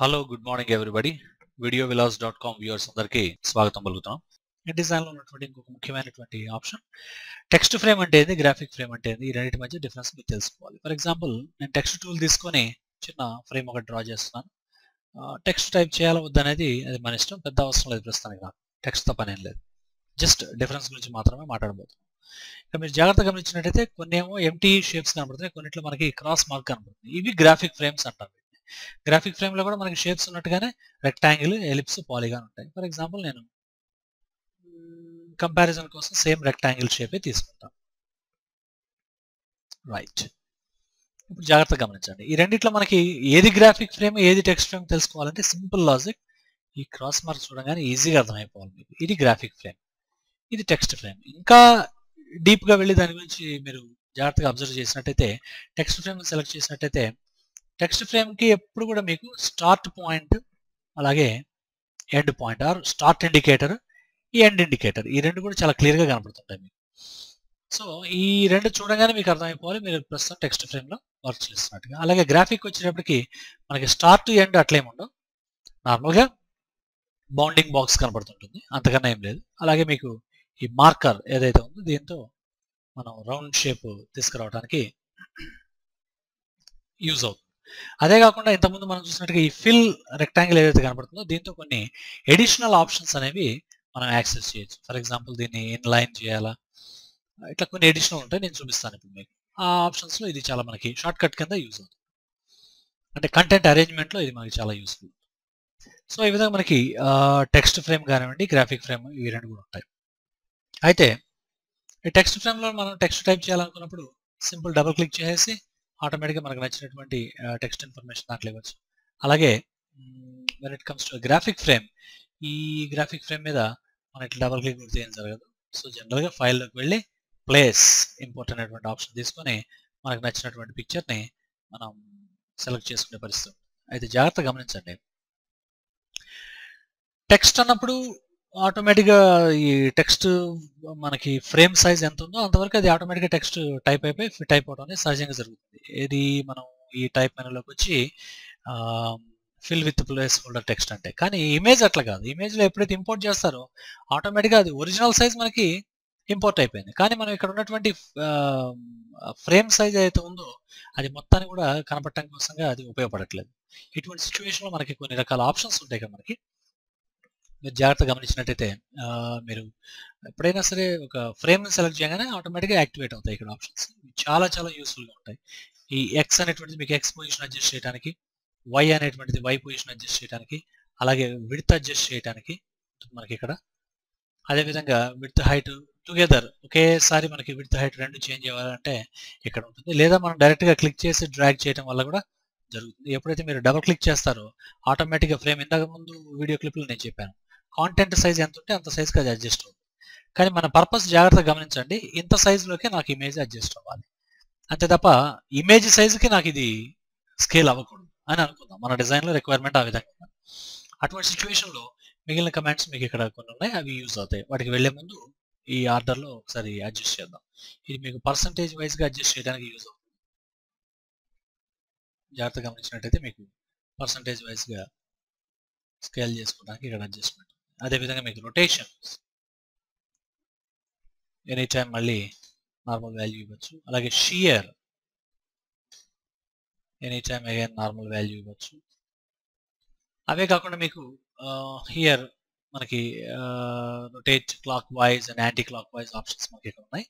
Hello good morning everybody videovillas.com viewers అందరికీ స్వాగతం పలుకుతున్నాం. ఈ డిజైన్ లో ఉన్నటువంటి ఇంకొక ముఖ్యమైనటువంటి ఆప్షన్ టెక్స్ట్ ఫ్రేమ్ అంటే ఏంది, గ్రాఫిక్ ఫ్రేమ్ అంటే ఏంది, ఈ రెండింటి మధ్య డిఫరెన్స్ మీరు తెలుసుకోవాలి. ఫర్ ఎగ్జాంపుల్ నేను టెక్స్ట్ టూల్ తీసుకొని చిన్న ఫ్రేమ్ ఒకటి డ్రా చేస్తున్నాను. టెక్స్ట్ టైప్ చేయాలా వద్దనేది అది మన ఇష్టం, పెద్ద అవసరం లేదు ప్రస్తుతానికి. నాకు టెక్స్ట్ తో పని ఏం లేదు, జస్ట్ డిఫరెన్స్ గురించి మాత్రమే మాట్లాడబోతున్నాం. ఇక మీరు జాగ్రత్తగా గమనించినట్టయితే కొన్ని ఏమో ఎంటీ షేప్స్ కనబడుతున్నాయి, కొన్నిట్లో మనకి క్రాస్ మార్క్ కనబడుతుంది. ఇవి గ్రాఫిక్ ఫ్రేమ్స్ అంటారు. గ్రాఫిక్ ఫ్రేమ్ లో కూడా మనకి షేప్స్ ఉన్నట్టుగానే రెక్టాంగిల్, ఎలిప్స్, పాలిగాన్ ఉంటాయి. ఫర్ ఎగ్జాంపుల్ నేను కంపారిజన్ కోసం సేమ్ రెక్టాంగిల్ షేపే తీసుకుంటాను. రైట్, ఇప్పుడు జాగ్రత్తగా గమనించండి. ఈ రెండిట్లో మనకి ఏది గ్రాఫిక్ ఫ్రేమ్, ఏది టెక్స్ట్ ఫ్రేమ్ తెలుసుకోవాలంటే సింపుల్ లాజిక్. ఈ క్రాస్ మార్క్ చూడగానే ఈజీగా అర్థమైపోవాలి మీకు. ఇది గ్రాఫిక్ ఫ్రేమ్, ఇది టెక్స్ట్ ఫ్రేమ్. ఇంకా డీప్ గా వెళ్ళి దాని గురించి మీరు జాగ్రత్తగా అబ్జర్వ్ చేసినట్టయితే, టెక్స్ట్ ఫ్రేమ్ సెలెక్ట్ చేసినట్టయితే టెక్స్ట్ ఫ్రేమ్ కి ఎప్పుడు కూడా మీకు స్టార్ట్ పాయింట్, అలాగే end point, or start indicator, ఈ ఎండ్ ఇండికేటర్, ఈ రెండు కూడా చాలా క్లియర్ గా కనపడుతుంటాయి మీకు. సో ఈ రెండు చూడగానే మీకు అర్థమైపోవాలి మీరు ప్రస్తుతం టెక్స్ట్ ఫ్రేమ్ లో వర్క్ చేస్తున్నట్టుగా. అలాగే గ్రాఫిక్ వచ్చేటప్పటికి మనకి స్టార్ట్ ఎండ్ అట్లేముండవు, నార్మల్ గా బౌండింగ్ బాక్స్ కనపడుతుంటుంది, అంతకన్నా ఏం లేదు. అలాగే మీకు ఈ మార్కర్ ఏదైతే ఉందో దీంతో మనం రౌండ్ షేప్ తీసుకురావడానికి యూజ్ అవుతుంది. అదే కాకుండా ఇంతకుముందు మనం చూసినట్టుగా ఈ ఫిల్ రెక్టాంగిల్ ఏదైతే కనపడుతుందో దీంతో కొన్ని ఎడిషనల్ ఆప్షన్స్ అనేవి మనం యాక్సెస్ చేయొచ్చు. ఫర్ ఎగ్జాంపుల్ దీన్ని ఇన్లైన్ చేయాలా, ఇట్లా కొన్ని ఎడిషనల్ ఉంటాయి, నేను చూపిస్తాను ఇప్పుడు మీకు. ఆ ఆప్షన్స్ లో ఇది చాలా మనకి షార్ట్ కట్ కింద యూజ్ అవుతుంది, అంటే కంటెంట్ అరేంజ్మెంట్ లో ఇది మనకి చాలా యూస్ఫుల్. సో ఈ విధంగా మనకి టెక్స్ట్ ఫ్రేమ్ కానివ్వండి, గ్రాఫిక్ ఫ్రేమ్, ఇవి రెండు కూడా ఉంటాయి. అయితే ఈ టెక్స్ట్ ఫ్రేమ్ లో మనం టెక్స్ట్ టైప్ చేయాలనుకున్నప్పుడు సింపుల్ డబుల్ క్లిక్ చేసేసి ఆటోమేటిక్గా మనకు నచ్చినటువంటి టెక్స్ట్ ఇన్ఫర్మేషన్ దాంట్లో ఇవ్వచ్చు. అలాగే when it comes to graphic frame, ఈ గ్రాఫిక్ ఫ్రేమ్ మీద మనం ఇట్లా డబుల్ క్లిక్ కొడితే ఏం జరగదు. సో జనరల్గా ఫైల్లోకి వెళ్ళి ప్లేస్ ఇంపోర్ట్ అనేటువంటి ఆప్షన్ తీసుకొని మనకు నచ్చినటువంటి పిక్చర్ని మనం సెలెక్ట్ చేసుకునే పరిస్థితి. అయితే జాగ్రత్త గమనించండి, టెక్స్ట్ అన్నప్పుడు ఆటోమేటిక్గా ఈ టెక్స్ట్ మనకి ఫ్రేమ్ సైజ్ ఎంత ఉందో అంతవరకు అది ఆటోమేటిక్గా టెక్స్ట్ టైప్ అయిపోయి ఫిట్ అయిపోవడం అనేది సహజంగా జరుగుతుంది. ఏది మనం ఈ టైప్ మెనూలోకి వచ్చి fill with place holder text అంటే. కానీ ఇమేజ్ అట్లా కాదు. ఇమేజ్లో ఎప్పుడైతే ఇంపోర్ట్ చేస్తారో ఆటోమేటిక్గా అది ఒరిజినల్ సైజ్ మనకి ఇంపోర్ట్ అయిపోయింది. కానీ మనం ఇక్కడ ఉన్నటువంటి ఫ్రేమ్ సైజ్ ఏదైతే ఉందో అది మొత్తాన్ని కూడా కనపడటం కోసంగా అది ఉపయోగపడట్లేదు. ఇటువంటి సిచ్యువేషన్లో మనకి కొన్ని రకాల ఆప్షన్స్ ఉంటాయి కదా మనకి. మీరు జాగ్రత్తగా గమనించినట్టయితే మీరు ఎప్పుడైనా సరే ఒక ఫ్రేమ్ సెలెక్ట్ చేయగానే ఆటోమేటిక్గా యాక్టివేట్ అవుతాయి ఇక్కడ ఆప్షన్స్. చాలా చాలా యూస్ఫుల్గా ఉంటాయి. ఈ ఎక్స్ అనేటువంటిది మీకు ఎక్స్ పొజిషన్ అడ్జస్ట్ చేయడానికి, వై అనేటువంటిది వై పొజిషన్ అడ్జస్ట్ చేయడానికి, అలాగే విడ్త్ అడ్జస్ట్ చేయడానికి మనకి ఇక్కడ. అదేవిధంగా విడ్త్ హైట్ టుగెదర్ ఒకేసారి మనకి విడ్త్ హైట్ రెండు చేంజ్ అవ్వాలంటే ఇక్కడ ఉంటుంది. లేదా మనం డైరెక్ట్గా క్లిక్ చేసి డ్రాగ్ చేయడం వల్ల కూడా జరుగుతుంది. ఎప్పుడైతే మీరు డబుల్ క్లిక్ చేస్తారో ఆటోమేటిక్గా ఫ్రేమ్, ఇంతకు ముందు వీడియో క్లిప్లో నేను చెప్పాను, కాంటెంట్ సైజ్ ఎంత ఉంటే అంత సైజ్కి అది అడ్జస్ట్ అవుతుంది. కానీ మన పర్పస్ జాగ్రత్తగా గమనించండి, ఇంత సైజులోకే నాకు ఇమేజ్ అడ్జస్ట్ అవ్వాలి, అంతే తప్ప ఇమేజ్ సైజుకి నాకు ఇది స్కేల్ అవ్వకూడదు అని అనుకుందాం. మన డిజైన్లో రిక్వైర్మెంట్ ఆ విధంగా ఉంది. అటువంటి సిచ్యువేషన్లో మిగిలిన కమాండ్స్ మీకు ఇక్కడ కొన్ని ఉన్నాయి, అవి యూజ్ అవుతాయి. వాటికి వెళ్లే ముందు ఈ ఆర్డర్లో ఒకసారి అడ్జస్ట్ చేద్దాం. ఇది మీకు పర్సంటేజ్ వైజ్గా అడ్జస్ట్ చేయడానికి యూజ్ అవుతుంది. జాగ్రత్తగా గమనించినట్టయితే మీకు పర్సంటేజ్ వైజ్గా స్కేల్ చేసుకోవడానికి ఇక్కడ అడ్జస్ట్మెంట్. అదేవిధంగా మీకు రొటేషన్ ఎనీ టైం మళ్ళీ నార్మల్ వాల్యూ ఇవ్వచ్చు. అలాగే shear any time again normal value ఇవ్వచ్చు. అవే కాకుండా మీకు హియర్ మనకి rotate clock wise and anti clock wise options మనకి ఇక్కడ ఉన్నాయి.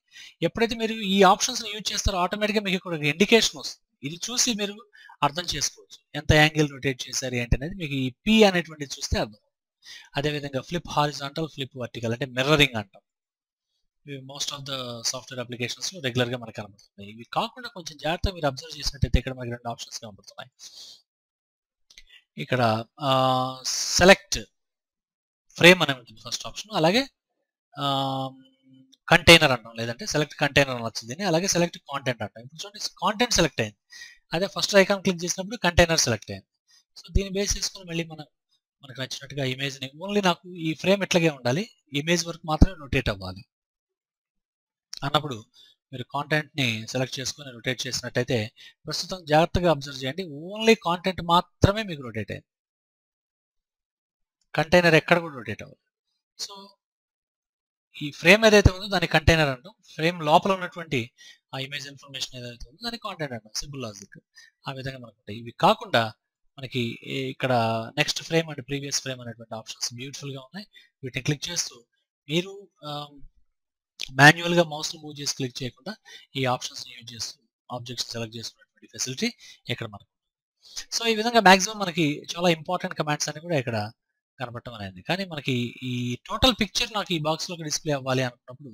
ఎప్పుడైతే మీరు ఈ ఆప్షన్స్ యూజ్ చేస్తారో ఆటోమేటిక్గా మీకు ఇక్కడ ఇండికేషన్ వస్తుంది. ఇది చూసి మీరు అర్థం చేసుకోవచ్చు ఎంత యాంగిల్ రొటేట్ చేశారు ఏంటి అనేది. మీకు ఈ పి అనేటువంటిది చూస్తే అర్థం. అదేవిధంగా ఫ్లిప్ హారిజాంటల్, ఫ్లిప్ వర్టికల్ అంటే మిర్రరింగ్ అంటాం. ఇవి most of the software applications లో రెగ్యులర్ గా మనకు కనబడుతున్నాయి. ఇవి కాకుండా కొంచెం జాగ్రత్తగా మీరు అబ్జర్వ్ చేసినట్టయితే ఇక్కడ మనకి రెండు ఆప్షన్స్ కనబడుతున్నాయి. ఇక్కడ సెలెక్ట్ ఫ్రేమ్ అనే ఉంటుంది ఫస్ట్ ఆప్షన్, అలాగే కంటైనర్ అంటాం, లేదంటే సెలెక్ట్ కంటైనర్ అనొచ్చు దీన్ని, అలాగే సెలెక్ట్ కాంటెంట్ అంటాం. ఇప్పుడు చూడండి కాంటెంట్ సెలెక్ట్ అయింది, అదే ఫస్ట్ ఐకాన్ క్లిక్ చేసినప్పుడు కంటైనర్ సెలెక్ట్ అయింది. సో దీన్ని బేస్ చేసుకుని మళ్ళీ మనకు నచ్చినట్టుగా ఇమేజ్ని, ఓన్లీ నాకు ఈ ఫ్రేమ్ ఎట్లాగే ఉండాలి, ఇమేజ్ వరకు మాత్రమే రొటేట్ అవ్వాలి అన్నప్పుడు మీరు కాంటెంట్ని సెలెక్ట్ చేసుకుని రొటేట్ చేసినట్టయితే, ప్రస్తుతం జాగ్రత్తగా అబ్జర్వ్ చేయండి, ఓన్లీ కాంటెంట్ మాత్రమే మీకు రొటేట్ అయింది. కంటైనర్ ఎక్కడ కూడా రొటేట్ అవ్వదు. సో ఈ ఫ్రేమ్ ఏదైతే ఉందో దాని కంటైనర్ అంటాం, ఫ్రేమ్ లోపల ఉన్నటువంటి ఆ ఇమేజ్ ఇన్ఫర్మేషన్ ఏదైతే ఉందో దాని కాంటెంట్ అంటాం. Simple logic. ఆ విధంగా మనకు ఉంటాయి. ఇవి కాకుండా మనకి ఇక్కడ next frame and previous frame అనేటువంటి ఆప్షన్స్ బ్యూటిఫుల్ గా ఉన్నాయి. వీటిని క్లిక్ చేస్తూ మీరు మాన్యువల్ గా మౌస్ మూవ్ చేసి క్లిక్ చేయకుండా ఈ ఆప్షన్స్ యూజ్ చేస్తూ ఆబ్జెక్ట్స్ సెలెక్ట్ చేసుకునేటువంటి ఫెసిలిటీ ఇక్కడ మనకు. సో ఈ విధంగా మాక్సిమం మనకి చాలా ఇంపార్టెంట్ కమాండ్స్ అని కూడా ఇక్కడ కనపడటం అనేది. కానీ మనకి ఈ టోటల్ పిక్చర్ నాకు ఈ బాక్స్ లోకి డిస్ప్లే అవ్వాలి అనుకున్నప్పుడు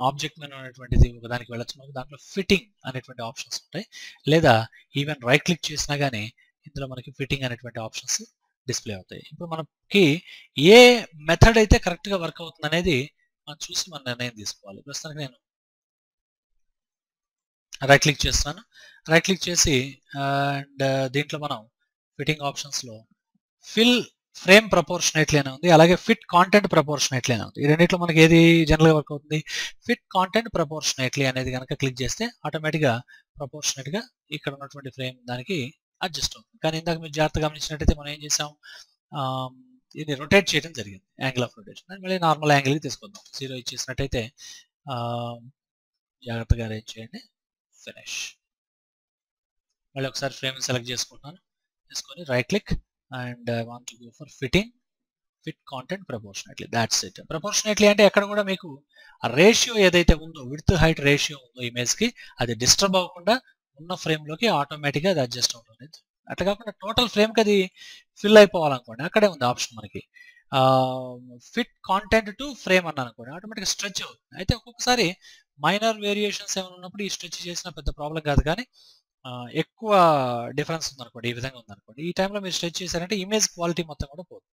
ఆబ్జెక్ట్ మెనూ అనేటువంటిది ఒక దానికి వెళ్ళొచ్చు. మనకు దాంట్లో ఫిట్టింగ్ అనేటువంటి ఆప్షన్స్ ఉంటాయి, లేదా ఈవెన్ రైట్ క్లిక్ చేసినా కానీ ఇందులో మనకి ఫిట్టింగ్ అనేటువంటి ఆప్షన్స్ డిస్ప్లే అవుతాయి. ఇప్పుడు మనకి ఏ మెథడ్ అయితే కరెక్ట్ గా వర్క్ అవుతుంది అనేది మనం చూసి మన నిర్ణయం తీసుకోవాలి. ప్రస్తుతానికి నేను రైట్ క్లిక్ చేస్తాను. రైట్ క్లిక్ చేసి అండ్ దీంట్లో మనం ఫిట్టింగ్ ఆప్షన్స్ లో ఫిల్ ఫ్రేమ్ ప్రపోర్షనేట్లీ అని ఉంది, అలాగే ఫిట్ కాంటెంట్ ప్రపోర్షనేట్లీ అని ఉంది. ఈ రెండిట్లో మనకి ఏది జనరల్ గా వర్క్ అవుతుంది? ఫిట్ కాంటెంట్ ప్రపోర్షనేట్లీ అనేది కనుక క్లిక్ చేస్తే ఆటోమేటిక్ గా ప్రపోర్షనేట్ గా ఇక్కడ ఉన్నటువంటి ఫ్రేమ్ దానికి అడ్జస్ట్ అవుతుంది. కానీ ఇందాక మీరు జాగ్రత్తగా గమనించినట్టయితే మనం ఏం చేసాం, ఇది రొటేట్ చేయడం జరిగింది, యాంగిల్ ఆఫ్ రొటేషన్. మళ్ళీ నార్మల్ యాంగిల్కి తీసుకుందాం. 0 ఇచ్చేసినట్టయితే జాగ్రత్తగా అరేంజ్ చేయండి, ఫినిష్. మళ్ళీ ఒకసారి ఫ్రేమ్ సెలెక్ట్ చేసుకుంటున్నాను, చేసుకొని right click and I want to go for fitting, fit content proportionately. That's it. Proportionately అంటే ఎక్కడ కూడా మీకు ఆ రేషియో ఏదైతే ఉందో, విడ్త్ హైట్ రేషియో ఉందో ఇమేజ్ కి, అది డిస్టర్బ్ అవ్వకుండా ఉన్న ఫ్రేమ్ లోకి ఆటోమేటిక్ గా అది అడ్జస్ట్ అవుతుంది. అట్లా కాకుండా టోటల్ ఫ్రేమ్ కి అది ఫిల్ అయిపోవాలనుకోండి, అక్కడే ఉంది ఆప్షన్ మనకి ఫిట్ కాంటెంట్ టు ఫ్రేమ్ అన్నాను అనుకోండి, ఆటోమేటిక్ స్ట్రెచ్ అవుతుంది. అయితే ఒక్కొక్కసారి మైనర్ వేరియేషన్స్ ఏమైనా ఉన్నప్పుడు ఈ స్ట్రెచ్ చేసిన పెద్ద ప్రాబ్లం కాదు, కానీ ఎక్కువ డిఫరెన్స్ ఉందనుకోండి, ఈ విధంగా ఉందనుకోండి, ఈ టైంలో మీరు స్ట్రెచ్ చేశారంటే ఇమేజ్ క్వాలిటీ మొత్తం కూడా పోతుంది.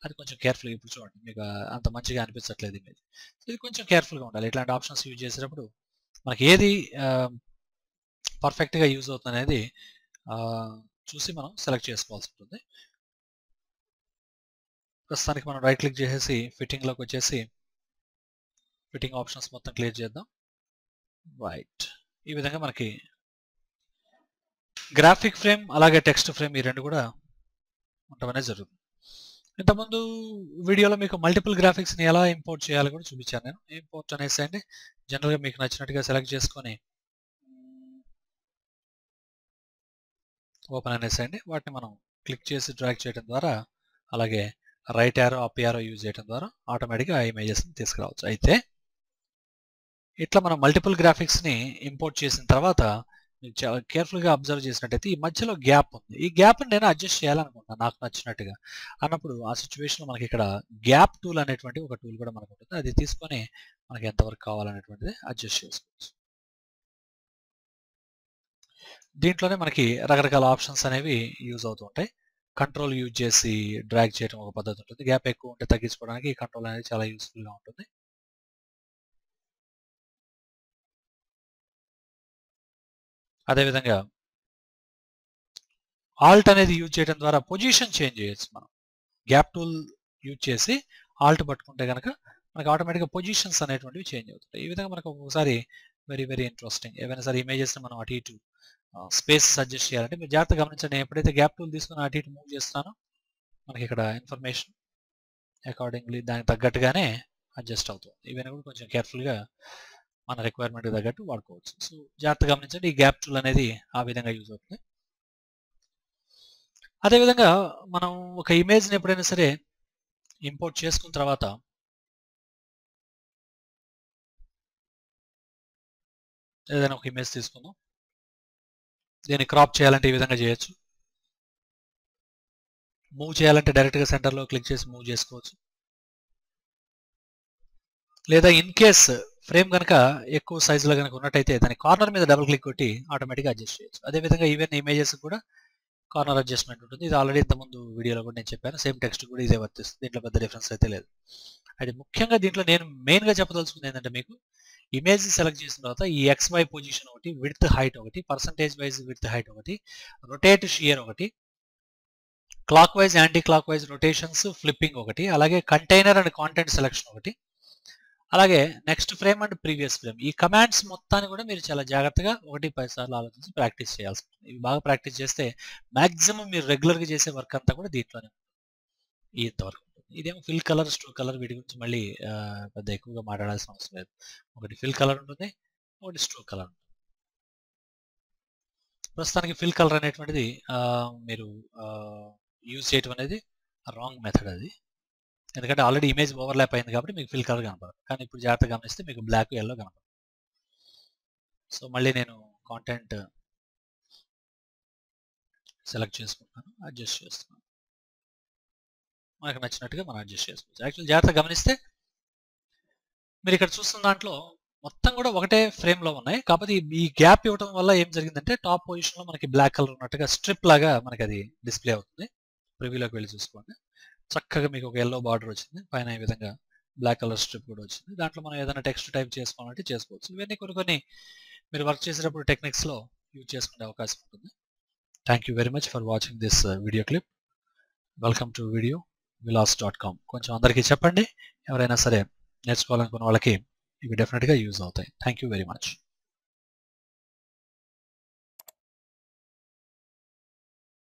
అది కొంచెం కేర్ఫుల్గా, ఇప్పుడు చూడండి మీకు అంత మంచిగా అనిపించట్లేదు ఇమేజ్. ఇది కొంచెం కేర్ఫుల్గా ఉండాలి. ఇట్లాంటి ఆప్షన్స్ యూజ్ చేసేటప్పుడు మనకి ఏది పర్ఫెక్ట్గా యూజ్ అవుతుంది అనేది చూసి మనం సెలెక్ట్ చేసుకోవాల్సి ఉంటుంది. ప్రస్తుతానికి మనం రైట్ క్లిక్ చేసేసి ఫిట్టింగ్లోకి వచ్చేసి ఫిట్టింగ్ ఆప్షన్స్ మొత్తం క్లియర్ చేద్దాం. రైట్, ఈ విధంగా మనకి గ్రాఫిక్ ఫ్రేమ్ అలాగే టెక్స్ట్ ఫ్రేమ్ ఈ రెండు కూడా ఉండటం అనేది జరుగుతుంది. ఇంతకుముందు వీడియోలో మీకు మల్టిపుల్ గ్రాఫిక్స్ని ఎలా ఇంపోర్ట్ చేయాలో కూడా చూపించాను నేను. ఇంపోర్ట్ అనేసి అండి జనరల్గా మీకు నచ్చినట్టుగా సెలెక్ట్ చేసుకొని ఓపెన్ అనేసేయండి. వాటిని మనం క్లిక్ చేసి డ్రాగ్ చేయడం ద్వారా, అలాగే right arrow up arrow use చేయడం ద్వారా ఆటోమేటిక్గా ఆ ఇమేజెస్ని తీసుకురావచ్చు. అయితే ఇట్లా మనం మల్టిపుల్ గ్రాఫిక్స్ని ఇంపోర్ట్ చేసిన తర్వాత మీరు చాలా కేర్ఫుల్గా అబ్జర్వ్ చేసినట్టయితే ఈ మధ్యలో గ్యాప్ ఉంది. ఈ గ్యాప్ని నేను అడ్జస్ట్ చేయాలనుకుంటున్నాను నాకు నచ్చినట్టుగా అన్నప్పుడు ఆ సిచ్యువేషన్లో మనకి ఇక్కడ గ్యాప్ టూల్ అనేటువంటి ఒక టూల్ కూడా మనకు ఉంటుంది. అది తీసుకొని మనకి ఎంతవరకు కావాలనేటువంటిది అడ్జస్ట్ చేసుకోవచ్చు. దీంట్లోనే మనకి రకరకాల ఆప్షన్స్ అనేవి యూజ్ అవుతూ ఉంటాయి. కంట్రోల్ యూజ్ చేసి డ్రాగ్ చేయడం ఒక పద్ధతి ఉంటుంది. గ్యాప్ ఎక్కువ ఉంటే తగ్గించుకోవడానికి ఈ కంట్రోల్ అనేది చాలా యూస్ఫుల్గా ఉంటుంది. అదేవిధంగా ఆల్ట్ అనేది యూజ్ చేయడం ద్వారా పొజిషన్ చేంజ్ చేయొచ్చు. మనం గ్యాప్ టూల్ యూజ్ చేసి ఆల్ట్ పట్టుకుంటే కనుక మనకి ఆటోమేటిక్గా పొజిషన్స్ అనేటువంటివి చేంజ్ అవుతాయి. ఈ విధంగా మనకు ఒక్కొక్కసారి వెరీ వెరీ ఇంట్రెస్టింగ్ ఏవైనా సరే ఇమేజెస్ని మనం అటు ఇటు స్పేస్ సజెస్ట్ చేయాలంటే మీరు జాగ్రత్తగా గమనించండి. ఎప్పుడైతే గ్యాప్ టూల్ తీసుకుని అటు ఇటు మూవ్ చేస్తానో మనకి ఇక్కడ ఇన్ఫర్మేషన్ అకార్డింగ్లీ దానికి తగ్గట్టుగానే అడ్జస్ట్ అవుతుంది. ఇవన్నీ కూడా కొంచెం కేర్ఫుల్గా మన రిక్వైర్మెంట్ తగ్గట్టు వాడుకోవచ్చు. సో జాగ్రత్తగా గమనించండి, ఈ గ్యాప్ టూల్ అనేది ఆ విధంగా యూజ్ అవుతుంది. అదేవిధంగా మనం ఒక ఇమేజ్ని ఎప్పుడైనా సరే ఇంపోర్ట్ చేసుకున్న తర్వాత ఏదైనా ఒక ఇమేజ్ తీసుకుందాం, దీన్ని క్రాప్ చేయాలంటే ఈ విధంగా చేయొచ్చు. మూవ్ చేయాలంటే డైరెక్ట్గా సెంటర్లో క్లిక్ చేసి మూవ్ చేసుకోవచ్చు. లేదా ఇన్ కేస్ ఫ్రేమ్ కనుక ఎక్కువ సైజులో కనుక ఉన్నట్టయితే దాని కార్నర్ మీద డబుల్ క్లిక్ కొట్టి ఆటోమేటిక్గా అడ్జస్ట్ చేయొచ్చు. అదేవిధంగా ఈవెన్ ఇమేజెస్ కూడా కార్నర్ అడ్జస్ట్మెంట్ ఉంటుంది. ఇది ఆల్రెడీ ఇంతకుముందు వీడియోలో కూడా నేను చెప్పాను. సేమ్ టెక్స్ట్ కూడా ఇదే వర్తిస్తుంది. దీంట్లో పెద్ద డిఫరెన్స్ అయితే లేదు. అయితే ముఖ్యంగా దీంట్లో నేను మెయిన్గా చెప్పదలుచుకుంది ఏంటంటే, మీకు ఇమేజ్ సెలెక్ట్ చేసిన తర్వాత ఈ XY పొజిషన్ ఒకటి, విడ్త్ హైట్ ఒకటి, పర్సంటేజ్ వైజ్ విడ్త్ హైట్ ఒకటి, రొటేట్ షియర్ ఒకటి, clock wise anti clock wise rotations flipping ఒకటి, అలాగే కంటైనర్ అండ్ కాంటెంట్ సెలెక్షన్ ఒకటి, అలాగే next frame and previous frame. ఈ కమాండ్స్ మొత్తాన్ని కూడా మీరు చాలా జాగ్రత్తగా 1-10 సార్లు ఆలోచించి ప్రాక్టీస్ చేయాల్సి ఉంటుంది. ఇవి బాగా ప్రాక్టీస్ చేస్తే మాక్సిమం మీరు రెగ్యులర్గా చేసే వర్క్ అంతా కూడా దీంట్లోనే. ఇంతవరకు ఉంటుంది. ఇదేమో ఫిల్ కలర్, స్ట్రోక్ కలర్, వీటి గురించి మళ్ళీ పెద్ద ఎక్కువగా మాట్లాడాల్సిన అవసరం లేదు. ఒకటి ఫిల్ కలర్ ఉంటుంది, ఒకటి స్ట్రోక్ కలర్ ఉంటుంది. ప్రస్తుతానికి ఫిల్ కలర్ అనేటువంటిది మీరు యూజ్ చేయటం అనేది రాంగ్ మెథడ్ అది. ఎందుకంటే ఆల్రెడీ ఇమేజ్ ఓవర్లాప్ అయింది కాబట్టి మీకు ఫిల్ కలర్ కనపడదు. కానీ ఇప్పుడు జాగ్రత్తగా గమనిస్తే మీకు బ్లాక్, ఎల్లో కనపడదు. సో మళ్ళీ నేను కాంటెంట్ సెలెక్ట్ చేసుకుంటాను, అడ్జస్ట్ చేస్తున్నాను. మనకు నచ్చినట్టుగా మనం అడ్జస్ట్ చేసుకోవచ్చు. యాక్చువల్ జాగ్రత్తగా గమనిస్తే మీరు ఇక్కడ చూస్తున్న దాంట్లో మొత్తం కూడా ఒకటే ఫ్రేమ్లో ఉన్నాయి. కాకపోతే ఈ గ్యాప్ ఇవ్వడం వల్ల ఏం జరిగిందంటే టాప్ పొజిషన్లో మనకి బ్లాక్ కలర్ ఉన్నట్టుగా స్ట్రిప్ లాగా మనకి అది డిస్ప్లే అవుతుంది. ప్రివ్యూలోకి వెళ్ళి చూసుకోండి. చక్కగా మీకు ఒక ఎల్లో బార్డర్ వచ్చింది, పైన ఈ విధంగా బ్లాక్ కలర్ స్ట్రిప్ కూడా వచ్చింది. దాంట్లో మనం ఏదైనా టెక్స్ట్ టైప్ చేసుకోవాలంటే చేసుకోవచ్చు. ఇవన్నీ కొన్ని మీరు వర్క్ చేసేటప్పుడు టెక్నిక్స్లో యూజ్ చేసుకునే అవకాశం ఉంటుంది. Thank you very much for watching this video clip. Welcome to videovilas.com. కొంచెం అందరికీ చెప్పండి, ఎవరైనా సరే నేర్చుకోవాలనుకున్న వాళ్ళకి ఇవి డెఫినెట్గా యూజ్ అవుతాయి. Thank you very much.